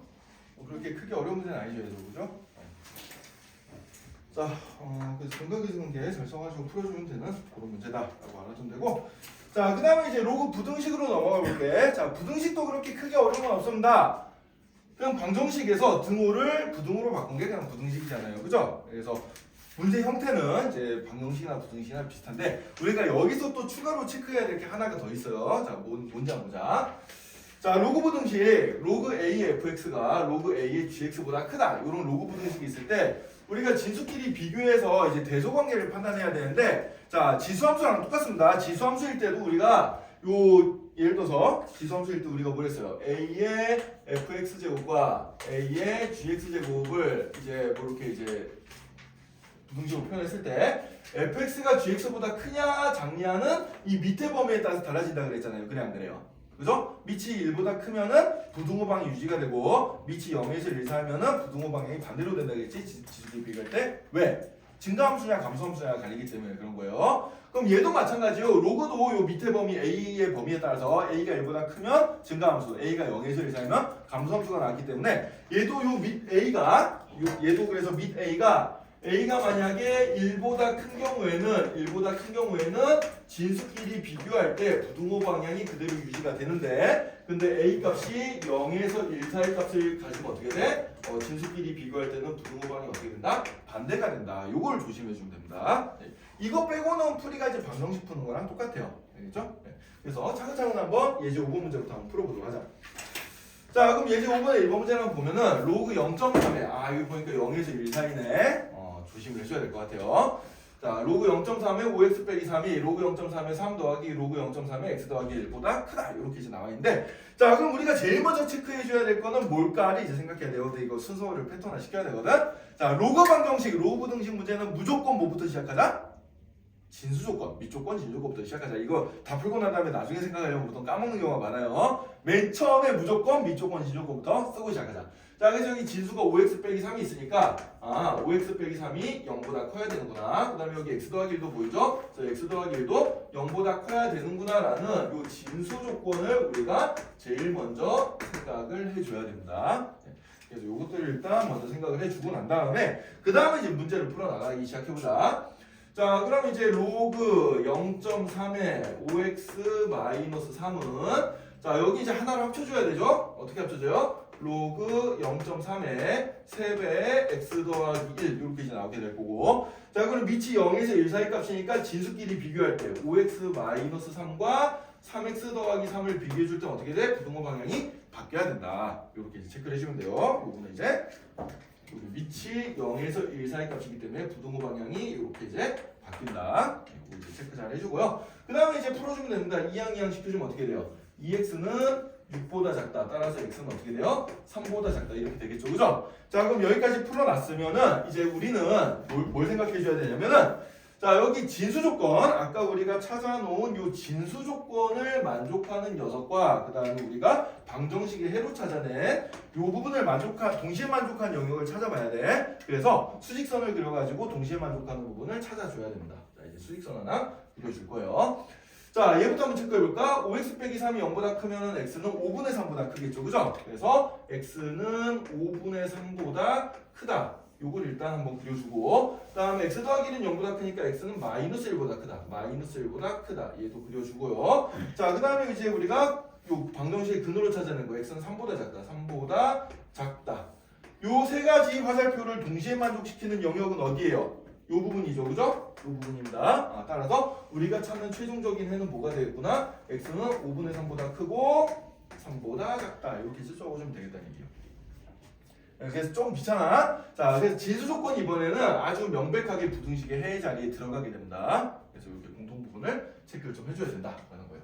그렇게 크게 어려운 문제는 아니죠, 얘들, 그죠? 자, 그래서 근각이성계 잘 써가지고 풀어주면 되는 그런 문제다라고 알아주면 되고, 자, 그 다음에 이제 로그 부등식으로 넘어가 볼게. 자, 부등식도 그렇게 크게 어려운 건 없습니다. 그냥 방정식에서 등호를 부등호로 바꾼 게 그냥 부등식이잖아요, 그죠? 그래서 문제 형태는 이제 방정식이나 부등식이나 비슷한데 우리가 여기서 또 추가로 체크해야 될 게 하나가 더 있어요. 자, 뭔지 한번 보자. 자, 로그 부등식, 로그 A의 fx가 로그 A의 gx보다 크다. 이런 로그 부등식이 있을 때 우리가 진수끼리 비교해서 이제 대소관계를 판단해야 되는데, 자, 지수함수랑 똑같습니다. 지수함수일 때도 우리가 예를 들어서 지수함수일 때 우리가 뭐 했어요? A의 fx 제곱과 A의 gx 제곱을 이제 뭐 이렇게 이제 부등식으로 표현했을 때 fx가 gx보다 크냐 작냐는 이 밑에 범위에 따라서 달라진다 그랬잖아요. 그래 안 그래요? 그죠? 밑이 1보다 크면은 부등호 방향이 유지가 되고 밑이 0에서 1 사이면은 부등호 방향이 반대로 된다 그랬지? 지수끼리 비교할 때. 왜? 증가함수냐 감소함수냐 갈리기 때문에 그런 거예요. 그럼 얘도 마찬가지요. 로그도 요 밑에 범위 A의 범위에 따라서 A가 1보다 크면 증가함수, A가 0에서 1 사이면 감소함수가 나왔기 때문에 얘도 요 밑 A가 얘도 그래서 밑 A가 만약에 1보다 큰 경우에는 진수끼리 비교할 때 부등호 방향이 그대로 유지가 되는데, 근데 A 값이 0에서 1 사이 값을 가지고 어떻게 돼? 진수끼리 비교할 때는 부등호 방향이 어떻게 된다? 반대가 된다. 요걸 조심해 주면 됩니다. 네. 이거 빼고는 풀이가 이제 방정식 푸는 거랑 똑같아요. 알겠죠? 네. 그래서 차근차근 한번 예제 5번 문제부터 한번 풀어보도록 하자. 자, 그럼 예제 5번의 1번 문제를 보면은 로그 0.3에 이거 보니까 0에서 1 사이네. 조심을 해줘야 될 것 같아요. 자, 로그 0.3에 5x 빼기 3이 로그 0.3에 3 더하기 로그 0.3에 x 더하기 1보다 크다. 이렇게 이제 나와 있는데, 자, 그럼 우리가 제일 먼저 체크해줘야 될 거는 뭘까를 이제 생각해야 돼요. 근데 이거 순서를 패턴화 시켜야 되거든. 자, 로그 방정식, 로그 부등식 문제는 무조건 뭐부터 시작하자? 진수 조건, 밑조건, 진조건부터 시작하자. 이거 다 풀고 난 다음에 나중에 생각하려면 보통 까먹는 경우가 많아요. 맨 처음에 무조건 밑조건, 진조건부터 쓰고 시작하자. 자, 그래서 여기 진수가 5x 빼기 3이 있으니까 5x 빼기 3이 0보다 커야 되는구나. 그 다음에 여기 x 더하기 1도 보이죠? 그래서 x 더하기 1도 0보다 커야 되는구나 라는 이 진수 조건을 우리가 제일 먼저 생각을 해줘야 됩니다. 그래서 요것들을 일단 먼저 생각을 해주고 난 다음에 그 다음에 이제 문제를 풀어나가기 시작해보자. 자, 그럼 이제 로그 0.3에 5x 3은 자, 여기 이제 하나를 합쳐줘야 되죠? 어떻게 합쳐져요? 로그 0.3에 3배 x 더하기 1 이렇게 이제 나오게 될 거고, 자, 그럼 밑이 0에서 1 사이 값이니까 진수끼리 비교할 때 5x 3과 3x 더하기 3을 비교해 줄 때 어떻게 돼? 부등호 방향이 바뀌어야 된다. 이렇게 이제 체크를 해주면 돼요. 요거는 이제 밑이 0에서 1 사이 값이기 때문에 부등호 방향이 이렇게 이제 바뀐다. 이거 이제 체크 잘 해주고요. 그 다음에 이제 풀어주면 됩니다. 이항 시켜주면 어떻게 돼요? 2x는 6보다 작다. 따라서 x는 어떻게 돼요? 3보다 작다. 이렇게 되겠죠. 그죠? 자, 그럼 여기까지 풀어놨으면은 이제 우리는 뭘 생각해 줘야 되냐면은, 자, 여기 진수 조건, 아까 우리가 찾아놓은 요 진수 조건을 만족하는 녀석과 그 다음에 우리가 방정식의 해로 찾아낸 요 부분을 동시에 만족한 영역을 찾아봐야 돼. 그래서 수직선을 그려가지고 동시에 만족하는 부분을 찾아줘야 됩니다. 자, 이제 수직선 하나 그려줄 거예요. 자, 얘부터 한번 체크해볼까? 5x 빼기 3이 0보다 크면 x는 5분의 3보다 크겠죠. 그죠? 그래서 x는 5분의 3보다 크다. 요걸 일단 한번 그려주고, 그 다음에 x 더하기 1은 0보다 크니까 x는 마이너스 1보다 크다. 마이너스 1보다 크다. 얘도 그려주고요. 자, 그 다음에 이제 우리가 요 방정식의 근호를 찾아내는 거. x는 3보다 작다. 3보다 작다. 요 세 가지 화살표를 동시에 만족시키는 영역은 어디예요? 요 부분이죠, 그죠? 요 부분입니다. 따라서 우리가 찾는 최종적인 해는 뭐가 되겠구나? x는 5분의 3보다 크고 3보다 작다. 이렇게 적어주면 되겠다는 얘기예요. 그래서 조금 귀찮아. 자, 그래서 진수 조건 이번에는 아주 명백하게 부등식의 해의 자리에 들어가게 됩니다. 그래서 이렇게 공통 부분을 체크를 좀 해줘야 된다라는 거예요.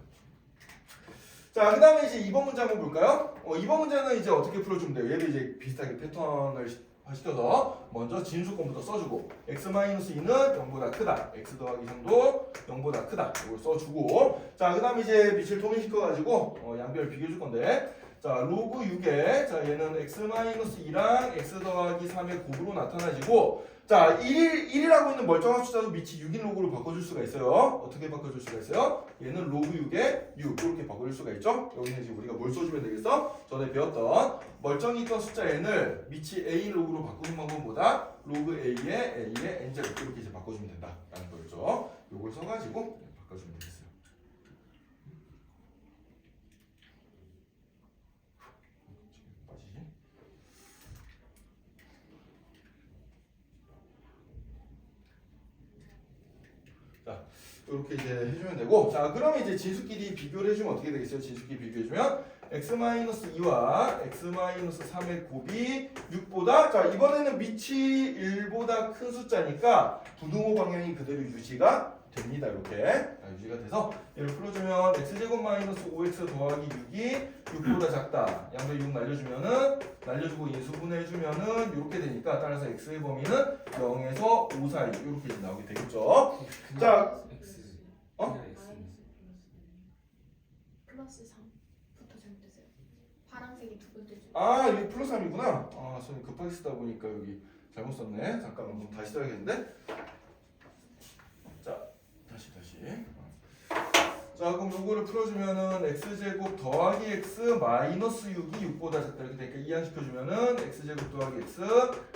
자, 그 다음에 이제 2번 문제 한번 볼까요? 2번 문제는 이제 어떻게 풀어주면 돼요? 얘를 이제 비슷하게 패턴을 시켜서 먼저 진수건부터 써주고, x-2는 0보다 크다, x 더하기 3도 0보다 크다, 이걸 써주고, 자, 그 다음에 이제 빛을 통일시켜가지고 양변을 비교해줄 건데, 자, 로그 6에 자, 얘는 x-2랑 x 더하기 3의 곱으로 나타나지고, 자, 1이라고 있는 멀쩡한 숫자도 밑이 6인 로그로 바꿔줄 수가 있어요. 어떻게 바꿔줄 수가 있어요? 얘는 로그 6에 6 이렇게 바꿔줄 수가 있죠. 여기는 이제 우리가 뭘 써주면 되겠어? 전에 배웠던 멀쩡히 있던 숫자 n을 밑이 a 로그로 바꾸는 방법보다 로그 a의 n제곱 이렇게 이제 바꿔주면 된다라는 거였죠. 요걸 써가지고 바꿔주면 되겠어요. 이렇게 이제 해주면 되고 자 그러면 이제 진수끼리 비교를 해주면 어떻게 되겠어요? 진수끼리 비교해주면 x-2와 x-3의 곱이 6보다 자 이번에는 밑이 1보다 큰 숫자니까 부등호 방향이 그대로 유지가 됩니다. 이렇게 유지가 돼서 얘를 풀어주면 x제곱 마이너스 5x 더하기 6이 6보다 작다. 양변 6 날려주면은 날려주고 인수분해해주면은 이렇게 되니까 따라서 x의 범위는 0에서 5 사이 이렇게 나오게 되겠죠. 자, X. 어? 그냥 X. 플러스 3부터 잘못했어요. 파란색이 두 번째 줄. 아 여기 플러스 3이구나. 아 저는 급하게 쓰다 보니까 여기 잘못 썼네. 잠깐만 그럼 다시 써야겠는데. 자 다시. 자 그럼 요거를 풀어주면은 x제곱 더하기 x 마이너스 6이 6보다 작다 이렇게 되니까 이항시켜주면은 x제곱 더하기 x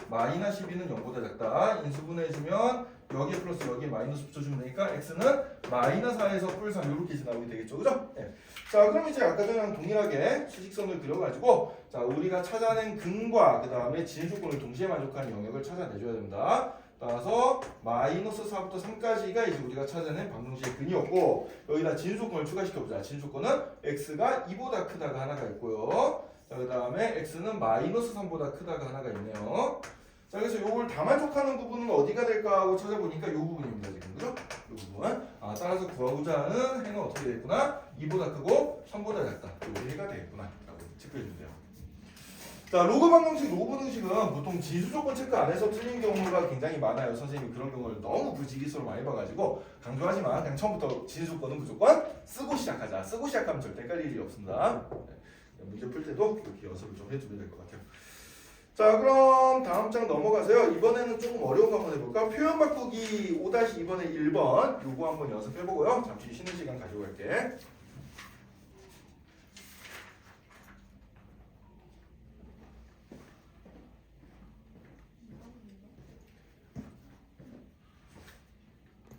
마이너스 12는 0보다 작다 인수분해해주면 여기에 플러스 여기에 마이너스 붙여주면 되니까 x는 마이너스 4에서 뿔 3 이렇게 나오게 되겠죠 그죠? 네. 자 그럼 이제 아까 전이랑 동일하게 수직선을 그려가지고 자 우리가 찾아낸 근과 그 다음에 진수권을 동시에 만족하는 영역을 찾아내줘야 됩니다. 따라서 마이너스 4부터 3까지가 이제 우리가 찾아낸 방정식의 근이었고 여기다 진수권을 추가시켜보자. 진수권은 x가 2보다 크다가 하나가 있고요. 자, 그 다음에 x는 마이너스 3보다 크다가 하나가 있네요. 자 그래서 요걸 다 만족하는 부분은 어디가 될까 하고 찾아보니까 요 부분입니다. 지금 그죠? 요 부분. 아 따라서 구하고자 하는 해는 어떻게 되겠구나? 2보다 크고 3보다 작다. 요 해가 되겠구나 라고 체크해주면 돼요. 자 로그 방정식, 로그 등식은 보통 진수 조건 체크 안 해서 틀린 경우가 굉장히 많아요. 선생님이 그런 경우를 너무 부지기수로 많이 봐가지고 강조하지만 그냥 처음부터 진수권은 무조건 쓰고 시작하자. 쓰고 시작하면 절대 헷갈릴 일이 없습니다. 네. 문제 풀 때도 이렇게 연습을 좀 해주면 될 것 같아요. 자 그럼 다음 장 넘어가세요. 이번에는 조금 어려운 거 한번 해볼까? 표현 바꾸기 5-2번의 1번 요거 한번 연습해보고요. 잠시 쉬는 시간 가지고 갈게.